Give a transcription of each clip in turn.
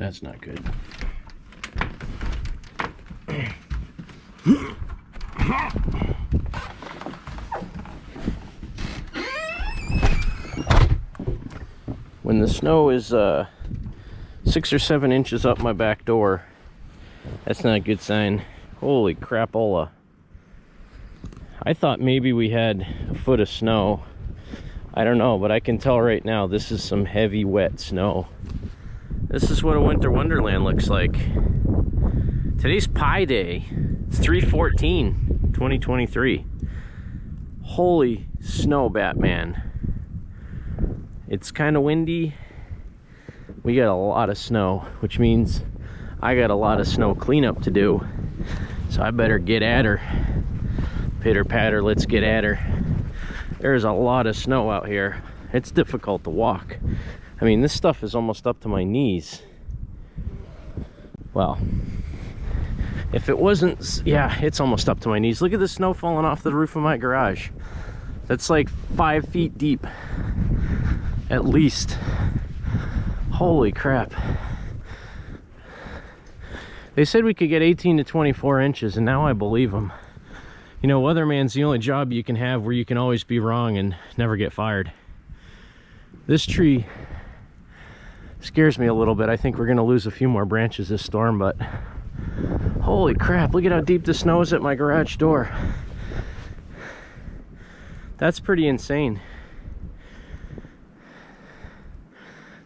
that's not good. When the snow is 6 or 7 inches up my back door, that's not a good sign. Holy crapola. I thought maybe we had a foot of snow. I don't know, but I can tell right now this is some heavy wet snow. This is what a winter wonderland looks like. Today's Pi Day. It's 3/14/2023. Holy snow, Batman. It's kind of windy. We got a lot of snow, which means I got a lot of snow cleanup to do. So I better get at her. Pitter patter, let's get at her. There's a lot of snow out here. It's difficult to walk. I mean, this stuff is almost up to my knees. Well, if it wasn't, yeah, it's almost up to my knees. Look at the snow falling off the roof of my garage. That's like 5 feet deep, at least. Holy crap. They said we could get 18 to 24 inches, and now I believe them. You know, weatherman's the only job you can have where you can always be wrong and never get fired. This tree scares me a little bit. I think we're gonna lose a few more branches this storm, but holy crap, look at how deep the snow is at my garage door. That's pretty insane.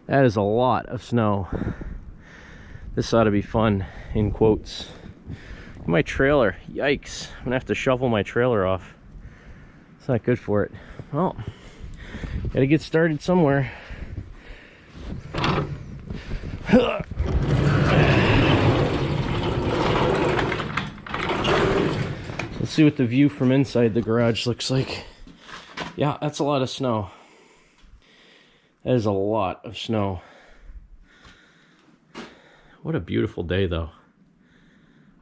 That is a lot of snow. This ought to be fun, in quotes. My trailer, yikes. I'm gonna have to shovel my trailer off. It's not good for it. Well, gotta get started somewhere. Let's see what the view from inside the garage looks like. Yeah, that's a lot of snow. That is a lot of snow. What a beautiful day, though.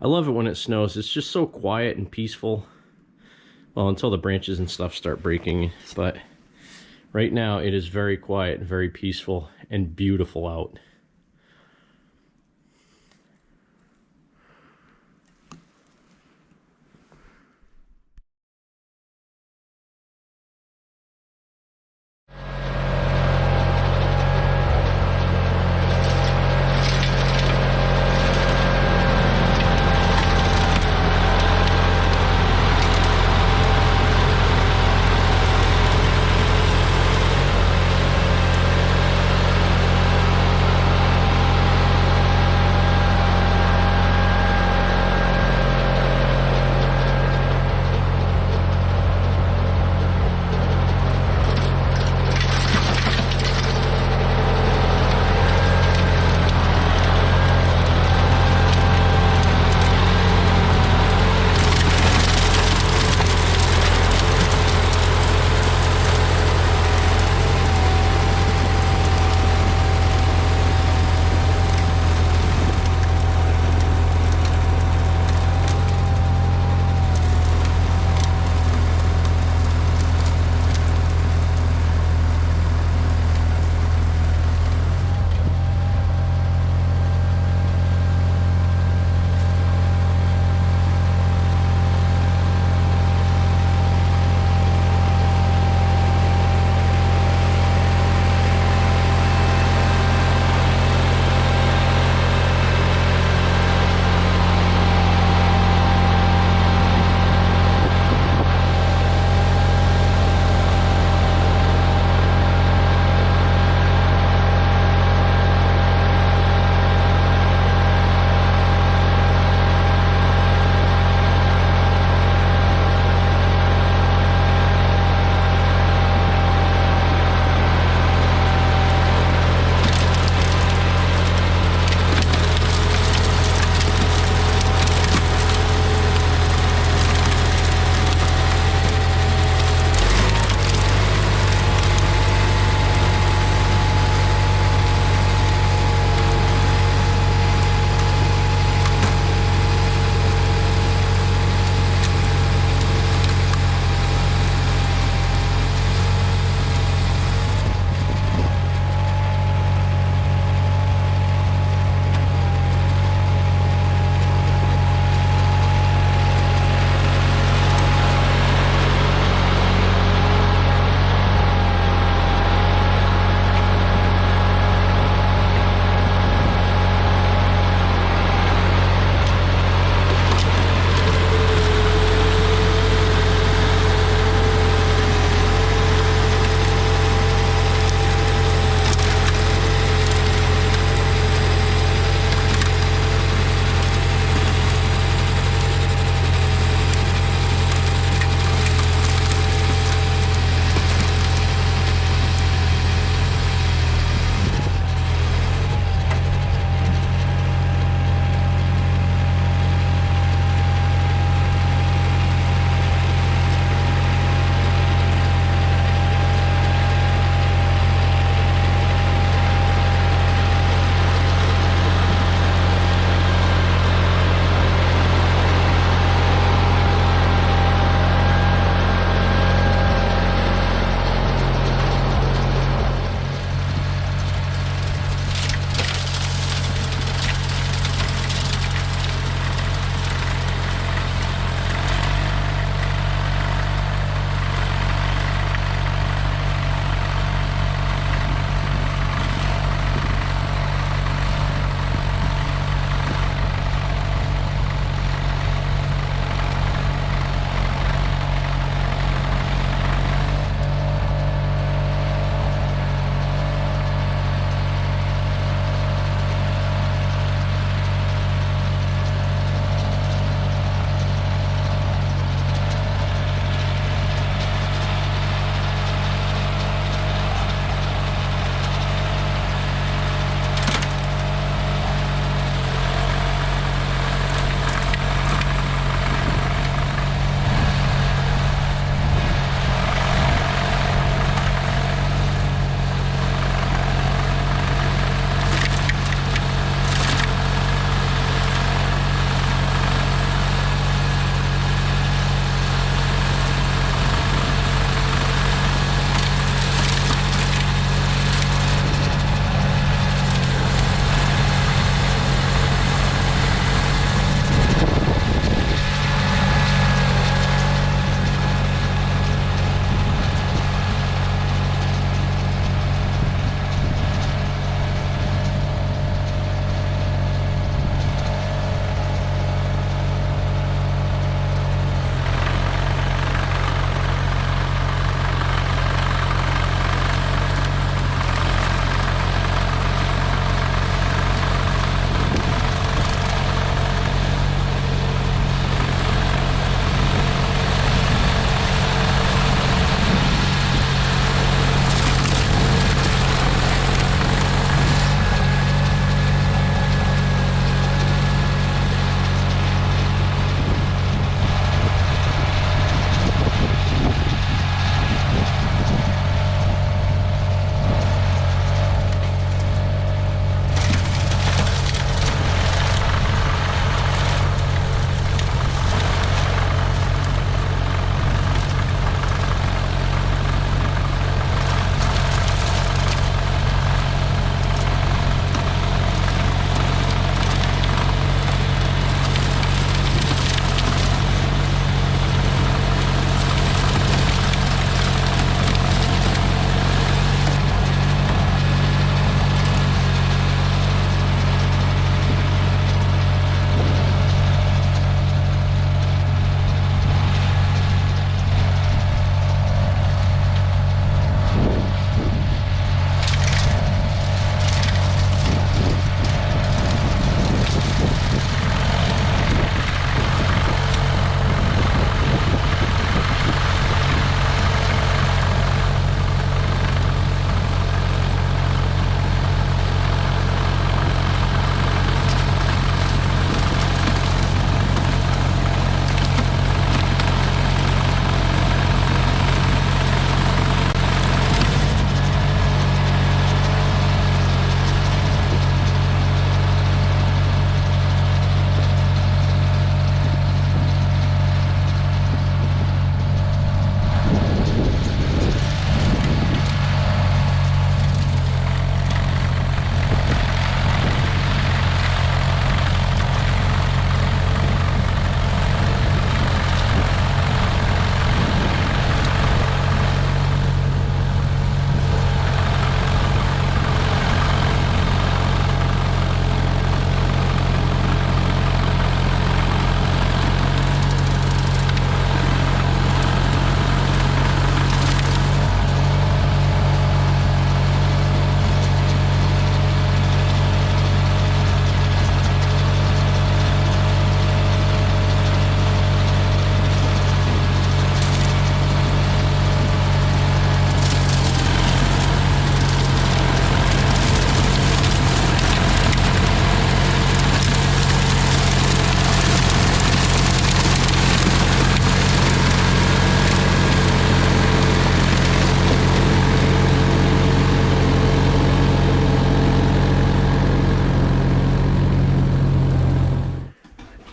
I love it when it snows. It's just so quiet and peaceful. Well, until the branches and stuff start breaking. But right now, it is very quiet, very peaceful, and beautiful out.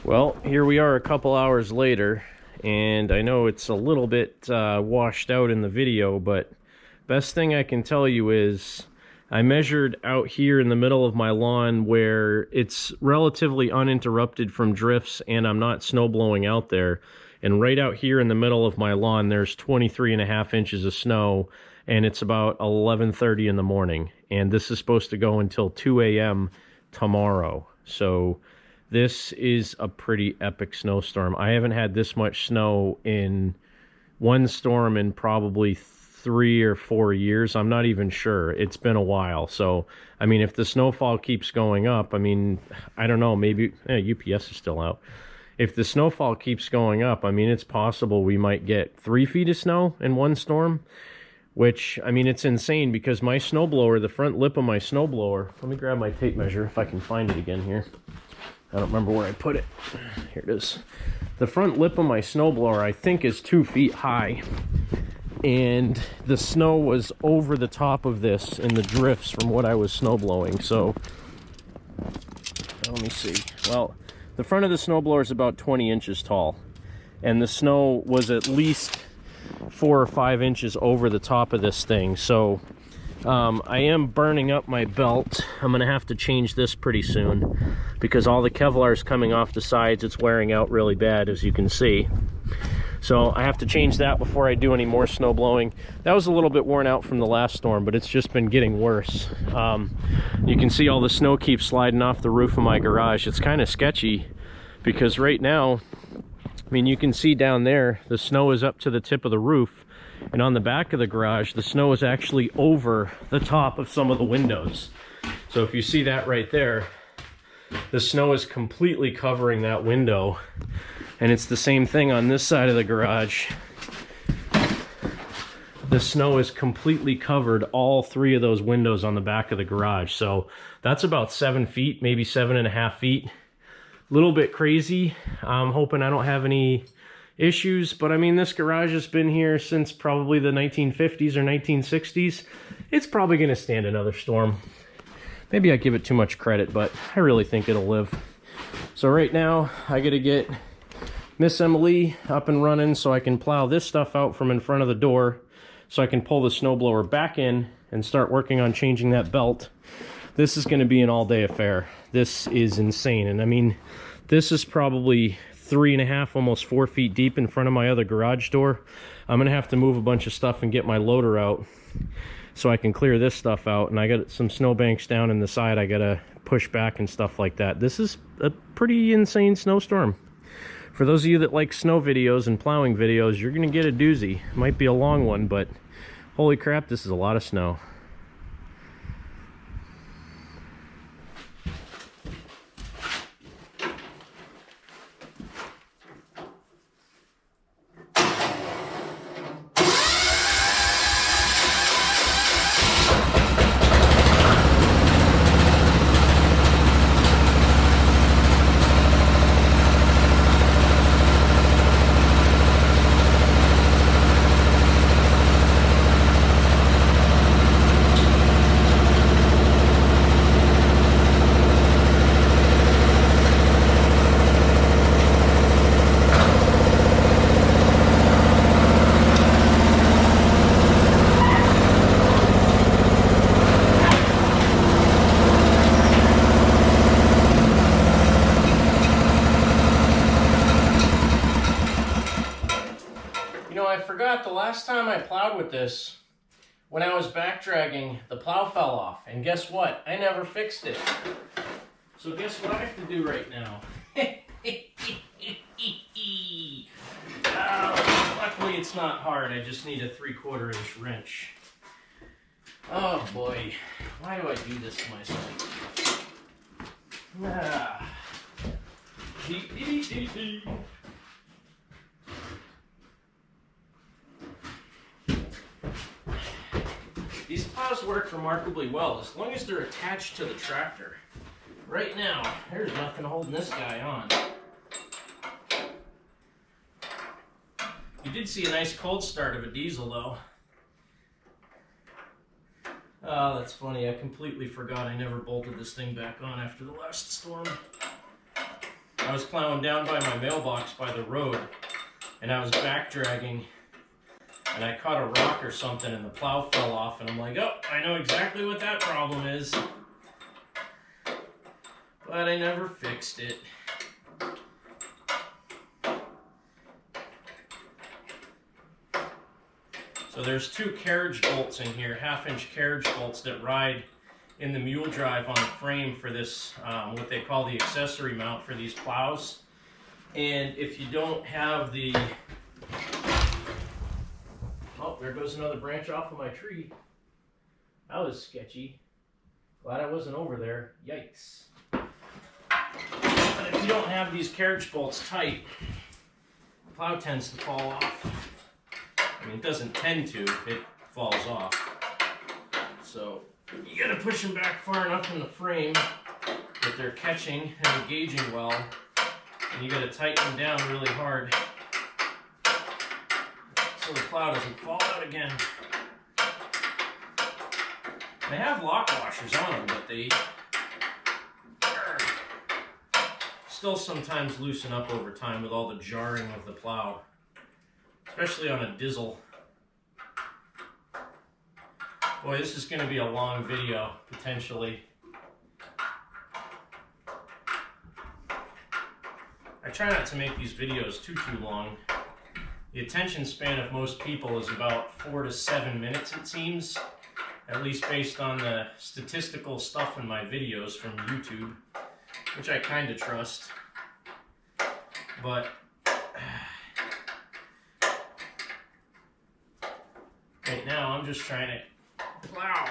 Well, here we are a couple hours later, and I know it's a little bit washed out in the video, but best thing I can tell you is I measured out here in the middle of my lawn where it's relatively uninterrupted from drifts and I'm not snow blowing out there. And right out here in the middle of my lawn, there's 23.5 inches of snow, and it's about 11:30 in the morning. And this is supposed to go until 2 a.m. tomorrow. So this is a pretty epic snowstorm. I haven't had this much snow in one storm in probably 3 or 4 years. I'm not even sure. It's been a while. So, I mean, if the snowfall keeps going up, I mean, I don't know, maybe UPS is still out. If the snowfall keeps going up, I mean, it's possible we might get 3 feet of snow in one storm, which, I mean, it's insane because my snowblower, the front lip of my snowblower, let me grab my tape measure if I can find it again here. I don't remember where I put it. Here it is. The front lip of my snowblower, I think, is 2 feet high. And the snow was over the top of this in the drifts from what I was snowblowing. So, let me see. Well, the front of the snowblower is about 20 inches tall. And the snow was at least 4 or 5 inches over the top of this thing. So, I am burning up my belt. I'm going to have to change this pretty soon because all the Kevlar is coming off the sides. It's wearing out really bad, as you can see. So I have to change that before I do any more snow blowing. That was a little bit worn out from the last storm, but it's just been getting worse. You can see all the snow keeps sliding off the roof of my garage. It's kind of sketchy because right now, I mean, you can see down there, the snow is up to the tip of the roof. And on the back of the garage, the snow is actually over the top of some of the windows. So if you see that right there, the snow is completely covering that window. And it's the same thing on this side of the garage. The snow is completely covered all 3 of those windows on the back of the garage. So that's about 7 feet, maybe 7.5 feet. A little bit crazy. I'm hoping I don't have any issues, but I mean, this garage has been here since probably the 1950s or 1960s. It's probably going to stand another storm. Maybe I give it too much credit, but I really think it'll live. So right now, I got to get Miss Emily up and running so I can plow this stuff out from in front of the door so I can pull the snowblower back in and start working on changing that belt. This is going to be an all-day affair. This is insane. And I mean, this is probably 3.5, almost 4 feet deep in front of my other garage door. I'm going to have to move a bunch of stuff and get my loader out so I can clear this stuff out. And I got some snowbanks down in the side I got to push back and stuff like that. This is a pretty insane snowstorm. For those of you that like snow videos and plowing videos, you're going to get a doozy. It might be a long one, but holy crap, this is a lot of snow. The last time I plowed with this, when I was back dragging, the plow fell off, and guess what? I never fixed it. So guess what I have to do right now? Luckily it's not hard, I just need a 3/4 inch wrench. Oh boy, why do I do this to myself? These plows work remarkably well as long as they're attached to the tractor. Right now, there's nothing holding this guy on. You did see a nice cold start of a diesel though. Oh, that's funny. I completely forgot I never bolted this thing back on after the last storm. I was plowing down by my mailbox by the road, and I was back dragging, and I caught a rock or something, and the plow fell off, and I'm like, oh, I know exactly what that problem is. But I never fixed it. So there's two carriage bolts in here, 1/2-inch carriage bolts that ride in the mule drive on the frame for this, what they call the accessory mount for these plows. And if you don't have the, oh, there goes another branch off of my tree. That was sketchy. Glad I wasn't over there. Yikes. But if you don't have these carriage bolts tight, the plow tends to fall off. I mean, it doesn't tend to, it falls off. So you gotta push them back far enough in the frame that they're catching and engaging well. And you gotta tighten them down really hard so the plow doesn't fall out again. They have lock washers on them, but they still sometimes loosen up over time with all the jarring of the plow, especially on a diesel. Boy, this is going to be a long video, potentially. I try not to make these videos too long. The attention span of most people is about 4 to 7 minutes, it seems, at least based on the statistical stuff in my videos from YouTube, which I kind of trust. But right now I'm just trying to plow.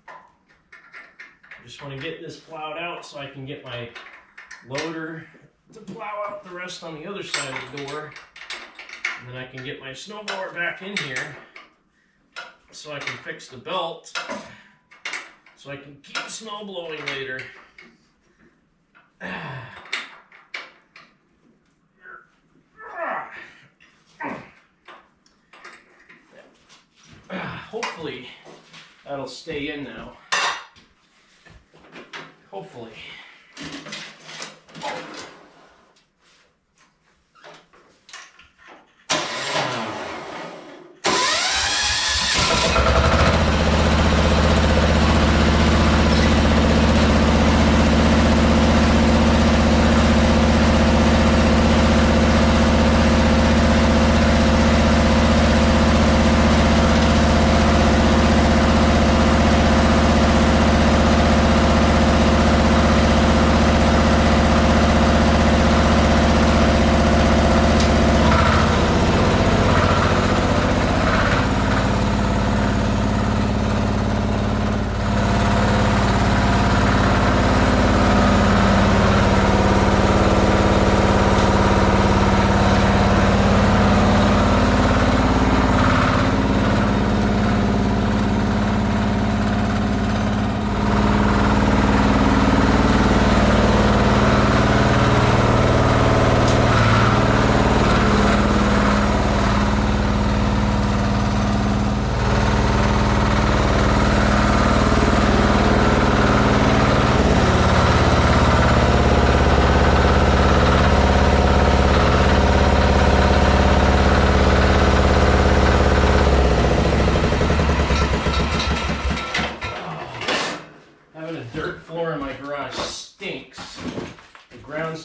I just want to get this plowed out so I can get my loader to plow out the rest on the other side of the door. And then I can get my snowblower back in here so I can fix the belt so I can keep snow blowing later. Hopefully that'll stay in now. Hopefully.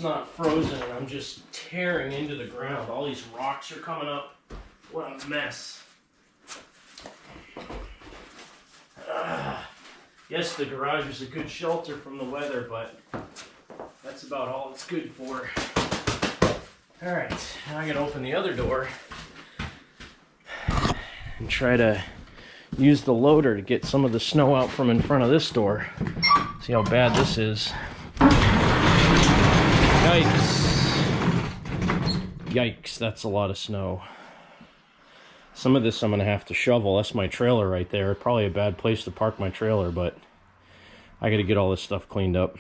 Not frozen, and I'm just tearing into the ground. All these rocks are coming up. What a mess. Yes, the garage is a good shelter from the weather, but that's about all it's good for. Alright, now I gotta open the other door and try to use the loader to get some of the snow out from in front of this door. See how bad this is. Yikes. Yikes, that's a lot of snow. Some of this I'm going to have to shovel. That's my trailer right there. Probably a bad place to park my trailer, but I got to get all this stuff cleaned up.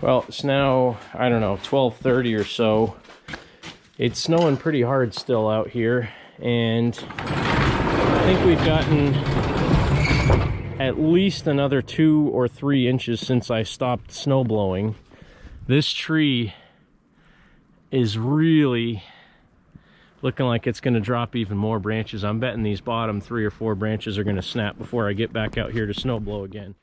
Well, it's now, I don't know, 12:30 or so. It's snowing pretty hard still out here, and I think we've gotten at least another 2 or 3 inches since I stopped snow blowing. This tree is really looking like it's going to drop even more branches. I'm betting these bottom 3 or 4 branches are going to snap before I get back out here to snow blow again.